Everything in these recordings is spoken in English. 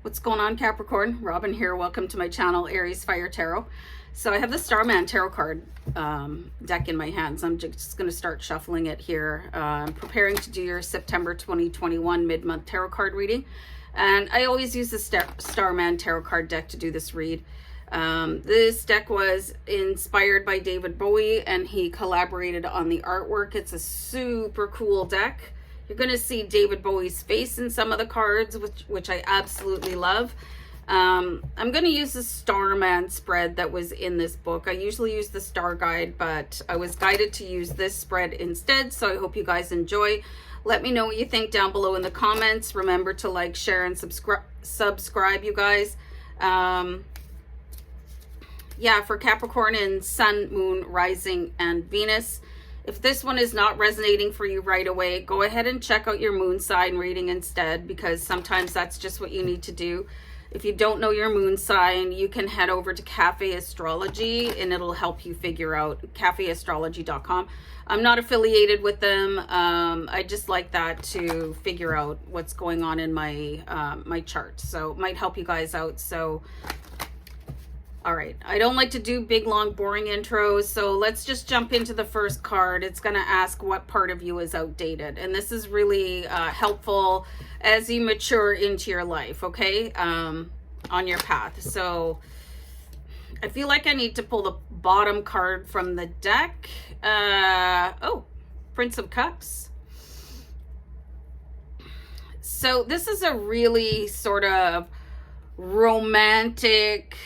What's going on, Capricorn? Robin here. Welcome to my channel, AriesFireTarot. So I have the Starman tarot card deck in my hands. I'm just going to start shuffling it here. I'm preparing to do your September 2021 mid-month tarot card reading. And I always use the Starman tarot card deck to do this read. This deck was inspired by David Bowie, and he collaborated on the artwork. It's a super cool deck. You're going to see David Bowie's face in some of the cards, which I absolutely love. I'm going to use the Starman spread that was in this book. I usually use the Star Guide, but I was guided to use this spread instead, so I hope you guys enjoy. Let me know what you think down below in the comments. Remember to like, share, and subscribe, you guys. Yeah, for Capricorn in Sun, Moon, Rising, and Venus. If this one is not resonating for you right away, go ahead and check out your moon sign reading instead, because sometimes that's just what you need to do. If you don't know your moon sign, you can head over to Cafe Astrology and it'll help you figure out cafeastrology.com. I'm not affiliated with them. I just like that to figure out what's going on in my my chart. So it might help you guys out. So all right, I don't like to do big, long, boring intros, so let's just jump into the first card. It's going to ask what part of you is outdated, and this is really helpful as you mature into your life, okay, on your path. So I feel like I need to pull the bottom card from the deck. Oh, Prince of Cups. So this is a really sort of romantic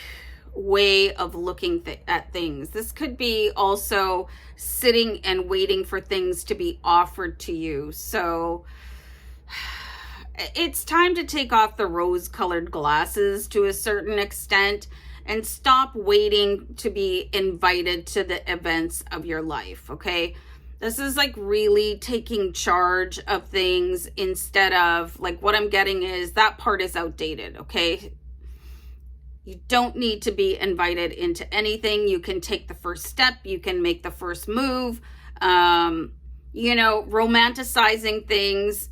way of looking at things. This could be also sitting and waiting for things to be offered to you. So it's time to take off the rose-colored glasses to a certain extent and stop waiting to be invited to the events of your life, okay? This is like really taking charge of things instead of, like, what I'm getting is that part is outdated, okay? You don't need to be invited into anything. You can take the first step. You can make the first move. You know, romanticizing things,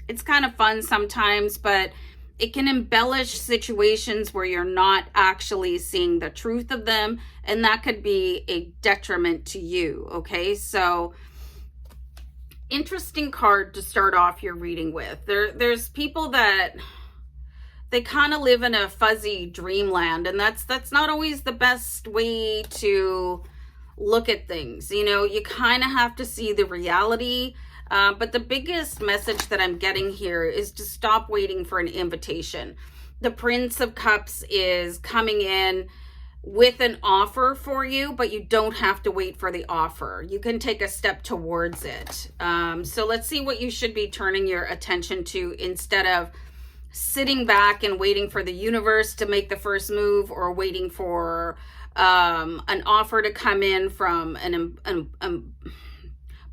it's kind of fun sometimes, but it can embellish situations where you're not actually seeing the truth of them, and that could be a detriment to you, okay? So, interesting card to start off your reading with. There's people that they kind of live in a fuzzy dreamland, and that's not always the best way to look at things. You know, you kind of have to see the reality. But the biggest message that I'm getting here is to stop waiting for an invitation. The Prince of Cups is coming in with an offer for you, but you don't have to wait for the offer. You can take a step towards it. So let's see what you should be turning your attention to instead of sitting back and waiting for the universe to make the first move, or waiting for an offer to come in from an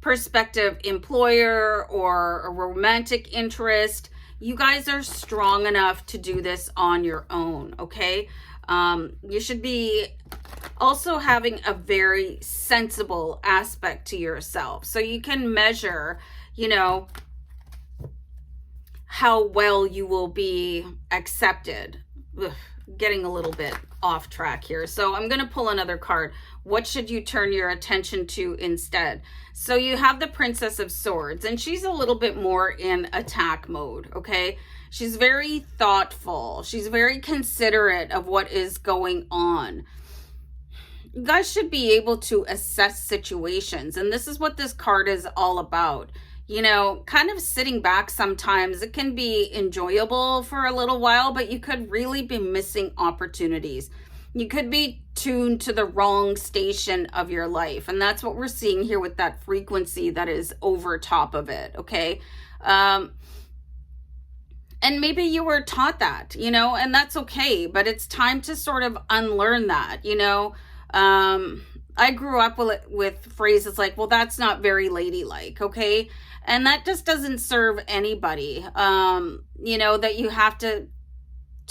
prospective employer or a romantic interest. You guys are strong enough to do this on your own, okay? You should be also having a very sensible aspect to yourself, so you can measure, you know, how well you will be accepted. Ugh, getting a little bit off track here. So I'm going to pull another card. What should you turn your attention to instead? So you have the Princess of Swords, and she's a little bit more in attack mode, okay? She's very thoughtful. She's very considerate of what is going on. You guys should be able to assess situations, and this is what this card is all about. You know, kind of sitting back sometimes, it can be enjoyable for a little while, but you could really be missing opportunities. You could be tuned to the wrong station of your life. And that's what we're seeing here with that frequency that is over top of it, okay? And maybe you were taught that, you know, and that's okay, but it's time to sort of unlearn that, you know? I grew up with phrases like, well, that's not very ladylike, okay? And that just doesn't serve anybody. You know, that you have to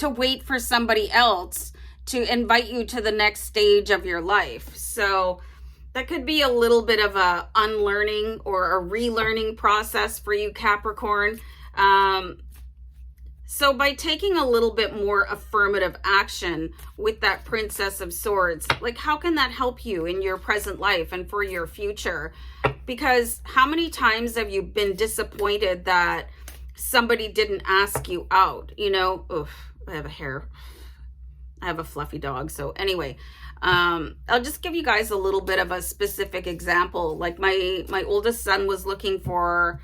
wait for somebody else to invite you to the next stage of your life. So that could be a little bit of a unlearning or a relearning process for you, Capricorn. So by taking a little bit more affirmative action with that Princess of Swords, like how can that help you in your present life and for your future? Because how many times have you been disappointed that somebody didn't ask you out? You know, oof, I have a fluffy dog. So anyway, I'll just give you guys a little bit of a specific example. Like my oldest son was looking for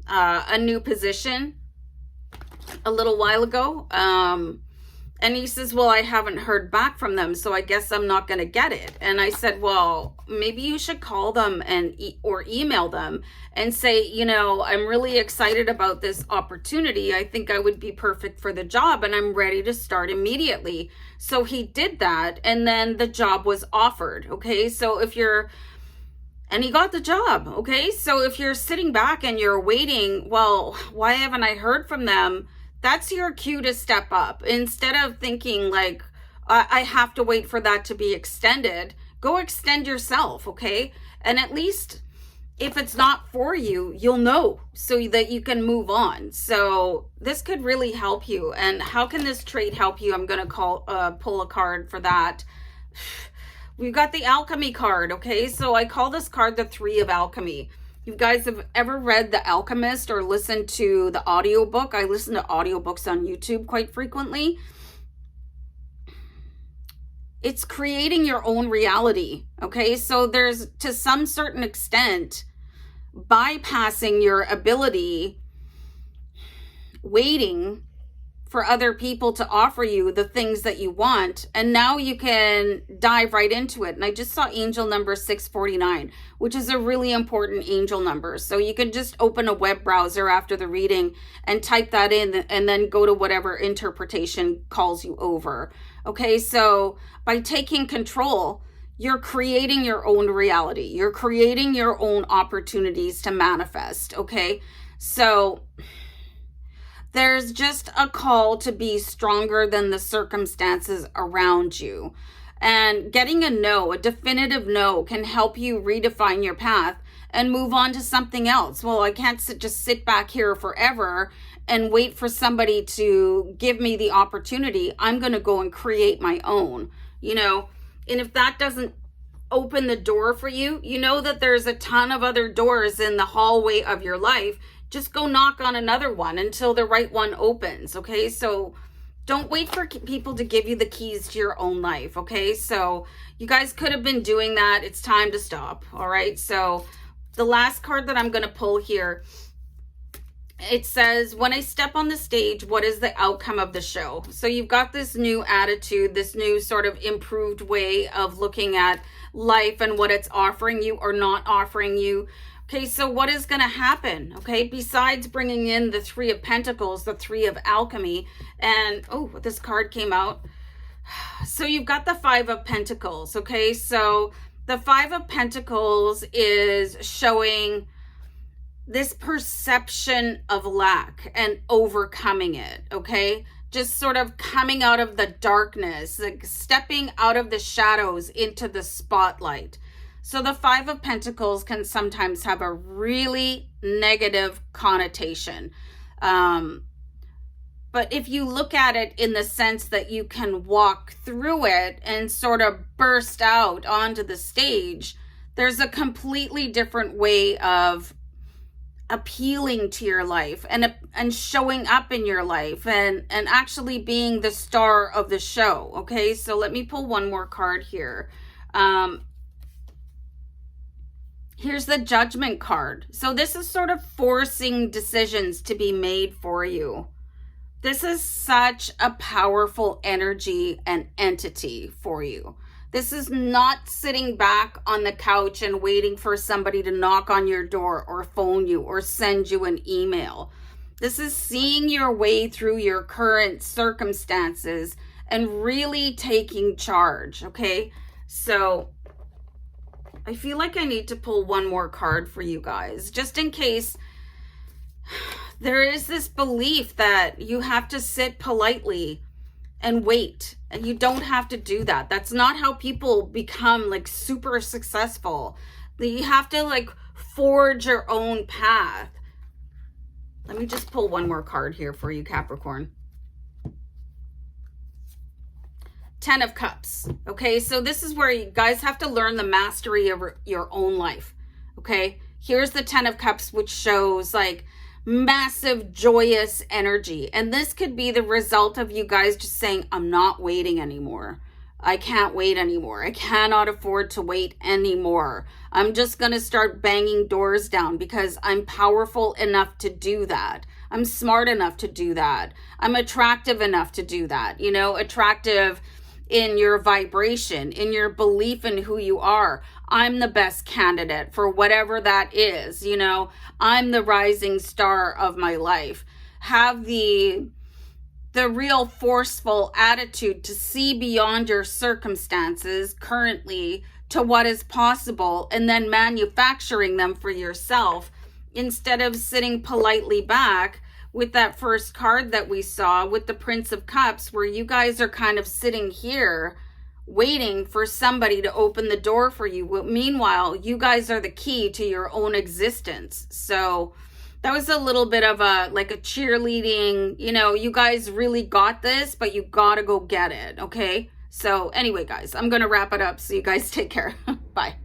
a new position a little while ago. And he says, well, I haven't heard back from them, so I guess I'm not going to get it. And I said, well, maybe you should call them or email them and say, you know, I'm really excited about this opportunity. I think I would be perfect for the job and I'm ready to start immediately. So he did that, and then the job was offered. Okay. So and he got the job. Okay. So if you're sitting back and you're waiting, well, why haven't I heard from them? That's your cue to step up. Instead of thinking like, I have to wait for that to be extended, go extend yourself, okay? And at least if it's not for you, you'll know so that you can move on. So this could really help you. And how can this trait help you? I'm going to pull a card for that. We've got the Alchemy card, okay? So I call this card the Three of Alchemy. You guys have ever read The Alchemist or listened to the audiobook? I listen to audiobooks on YouTube quite frequently. It's creating your own reality, okay? So there's, to some certain extent, bypassing your ability, waiting for other people to offer you the things that you want, and now you can dive right into it. And I just saw angel number 649, which is a really important angel number. So you can just open a web browser after the reading and type that in, and then go to whatever interpretation calls you over. Okay, so by taking control, you're creating your own reality. You're creating your own opportunities to manifest, okay? So there's just a call to be stronger than the circumstances around you. And getting a no, a definitive no, can help you redefine your path and move on to something else. Well, I can't just sit back here forever and wait for somebody to give me the opportunity. I'm going to go and create my own, you know. And if that doesn't open the door for you, you know that there's a ton of other doors in the hallway of your life. Just go knock on another one until the right one opens, okay? So don't wait for people to give you the keys to your own life, okay? So you guys could have been doing that. It's time to stop, all right? So the last card that I'm going to pull here, it says, when I step on the stage, what is the outcome of the show? So you've got this new attitude, this new sort of improved way of looking at life and what it's offering you or not offering you. Okay, so what is going to happen? Okay, besides bringing in the Three of Pentacles, the Three of Alchemy, and oh, this card came out. So you've got the Five of Pentacles. Okay, so the Five of Pentacles is showing this perception of lack and overcoming it. Okay, just sort of coming out of the darkness, like stepping out of the shadows into the spotlight. So the Five of Pentacles can sometimes have a really negative connotation. But if you look at it in the sense that you can walk through it and sort of burst out onto the stage, there's a completely different way of appealing to your life and showing up in your life and actually being the star of the show. Okay, so let me pull one more card here. Here's the Judgment card. So this is sort of forcing decisions to be made for you. This is such a powerful energy and entity for you. This is not sitting back on the couch and waiting for somebody to knock on your door or phone you or send you an email. This is seeing your way through your current circumstances and really taking charge, okay? So I feel like I need to pull one more card for you guys, just in case there is this belief that you have to sit politely and wait, and you don't have to do that. That's not how people become like super successful. You have to like forge your own path. Let me just pull one more card here for you, Capricorn. Ten of Cups. Okay, so this is where you guys have to learn the mastery of your own life. Okay, here's the Ten of Cups, which shows like massive joyous energy. And this could be the result of you guys just saying, I'm not waiting anymore. I can't wait anymore. I cannot afford to wait anymore. I'm just going to start banging doors down because I'm powerful enough to do that. I'm smart enough to do that. I'm attractive enough to do that. You know, attractive in your vibration, in your belief in who you are. I'm the best candidate for whatever that is. You know, I'm the rising star of my life. Have the real forceful attitude to see beyond your circumstances currently to what is possible, and then manufacturing them for yourself instead of sitting politely back with that first card that we saw with the Prince of Cups, where you guys are kind of sitting here waiting for somebody to open the door for you. Meanwhile, you guys are the key to your own existence. So that was a little bit of a cheerleading, you know, you guys really got this, but you gotta go get it, okay? So anyway, guys, I'm gonna wrap it up, so you guys take care. Bye.